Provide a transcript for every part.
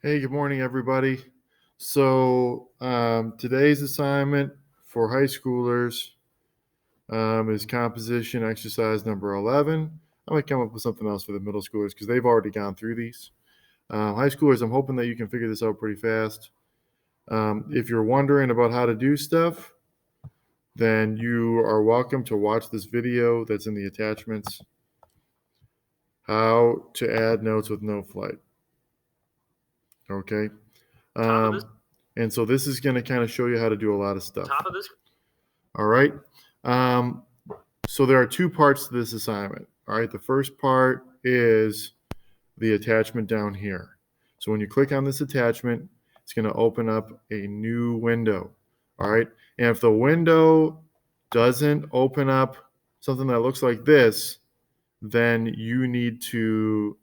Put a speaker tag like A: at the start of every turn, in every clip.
A: Hey, good morning, everybody. So today's assignment for high schoolers is composition exercise number 11. I might come up with something else for the middle schoolers because they've already gone through these. High schoolers, I'm hoping that you can figure this out pretty fast. If you're wondering about how to do stuff, then you are welcome to watch this video that's in the attachments. How to add notes with NoteFlight. Okay. And so this is going to kind of show you how to do a lot of stuff.
B: Top of this.
A: All right. So there are two parts to this assignment. All right. The first part is the attachment down here. So when you click on this attachment, it's going to open up a new window. All right. And if the window doesn't open up something that looks like this, then you need to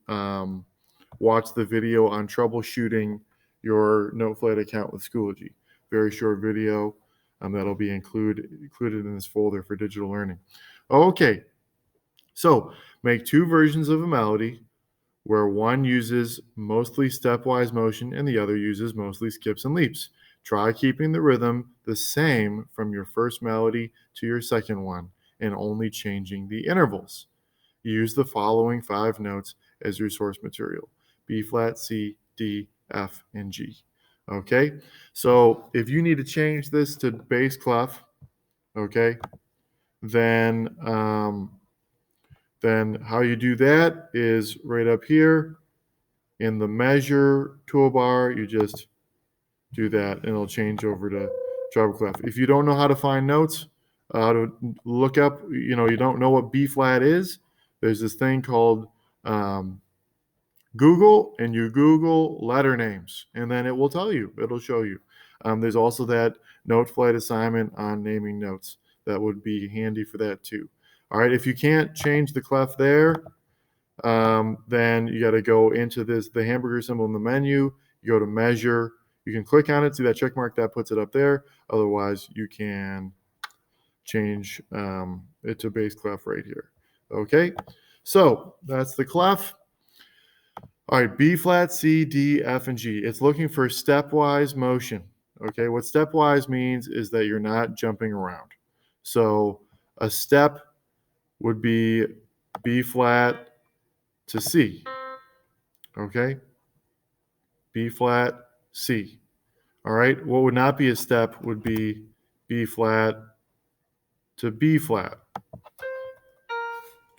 A: watch the video on troubleshooting your NoteFlight account with Schoology. Very short video that'll be included in this folder for digital learning. Okay, so make two versions of a melody where one uses mostly stepwise motion and the other uses mostly skips and leaps. Try keeping the rhythm the same from your first melody to your second one and only changing the intervals. Use the following 5 notes as your source material: B flat, C, D, F, and G. Okay, so if you need to change this to bass clef, okay, then how you do that is right up here in the measure toolbar. You just do that, and it'll change over to treble clef. If you don't know how to find notes, to look up, you don't know what B flat is, there's this thing called Google, and you Google letter names, and then it will tell you. It'll show you. There's also that NoteFlight assignment on naming notes that would be handy for that too. All right, if you can't change the clef there, then you got to go into the hamburger symbol in the menu. You go to measure. You can click on it, see that check mark, that puts it up there. Otherwise, you can change it to bass clef right here. Okay, so that's the clef. All right, B flat, C, D, F, and G. It's looking for stepwise motion. Okay, what stepwise means is that you're not jumping around. So a step would be B flat to C. Okay, B flat, C. All right, what would not be a step would be B flat to B flat.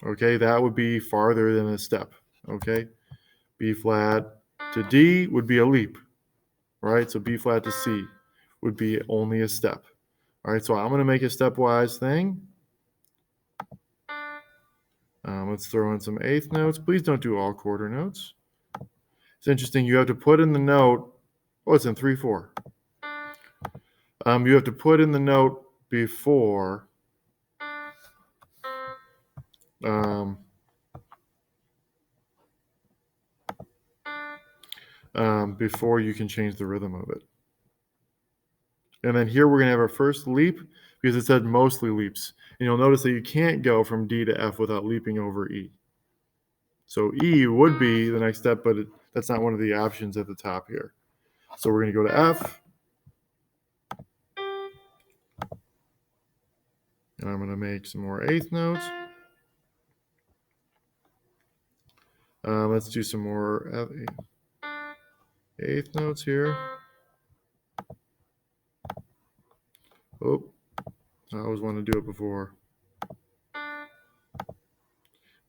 A: Okay, that would be farther than a step. Okay, B flat to D would be a leap, right? So B flat to C would be only a step. All right, so I'm going to make a stepwise thing. Let's throw in some eighth notes. Please don't do all quarter notes. It's interesting. You have to put in the note. Oh, it's in 3/4. You have to put in the note before before you can change the rhythm of it. And then here we're going to have our first leap because it said mostly leaps. And you'll notice that you can't go from D to F without leaping over E. So E would be the next step, but that's not one of the options at the top here. So we're going to go to F. And I'm going to make some more eighth notes. Let's do some more eighth notes here. Oh, I always want to do it before.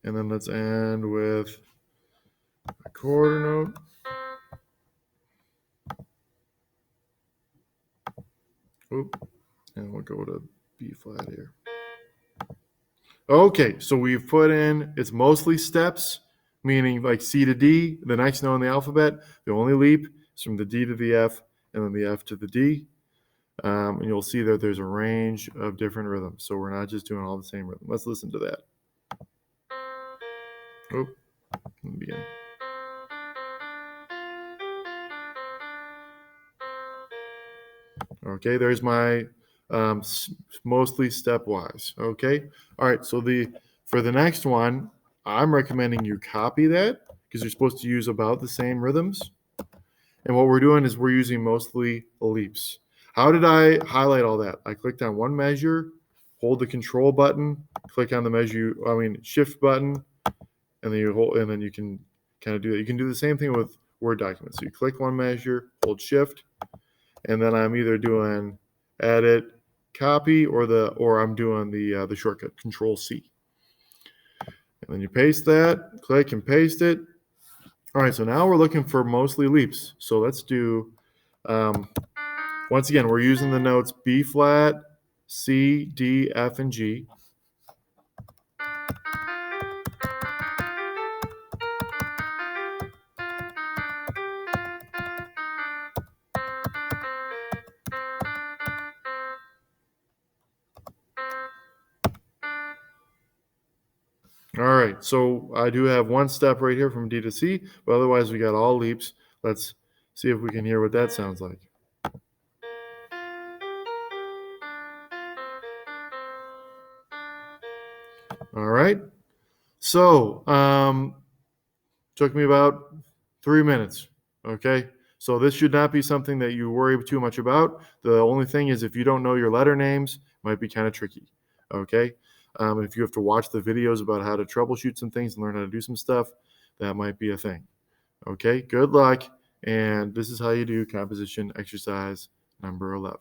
A: And then let's end with a quarter note. Oop, and we'll go to B flat here. Okay, so we've put in, it's mostly steps, meaning like C to D, the next note in the alphabet. The only leap is from the D to the F, and then the F to the D. And you'll see that there's a range of different rhythms. So we're not just doing all the same rhythm. Let's listen to that. Oh, let me begin. Okay, there's my mostly stepwise. Okay, all right. So for the next one, I'm recommending you copy that because you're supposed to use about the same rhythms. And what we're doing is we're using mostly leaps. How did I highlight all that? I clicked on one measure, hold the control button, click on the shift button, and then you can kind of do that. You can do the same thing with Word documents. So you click one measure, hold shift, and then I'm either doing edit, copy, or I'm doing the shortcut Control C. And then you paste that, click and paste it. All right, so now we're looking for mostly leaps. So let's do, once again, we're using the notes B flat, C, D, F, and G. All right, so I do have one step right here from D to C, but otherwise we got all leaps. Let's see if we can hear what that sounds like. All right, so took me about 3 minutes. Okay, so this should not be something that you worry too much about. The only thing is if you don't know your letter names, it might be kind of tricky. Okay, if you have to watch the videos about how to troubleshoot some things and learn how to do some stuff, that might be a thing. Okay, good luck. And this is how you do composition exercise number 11.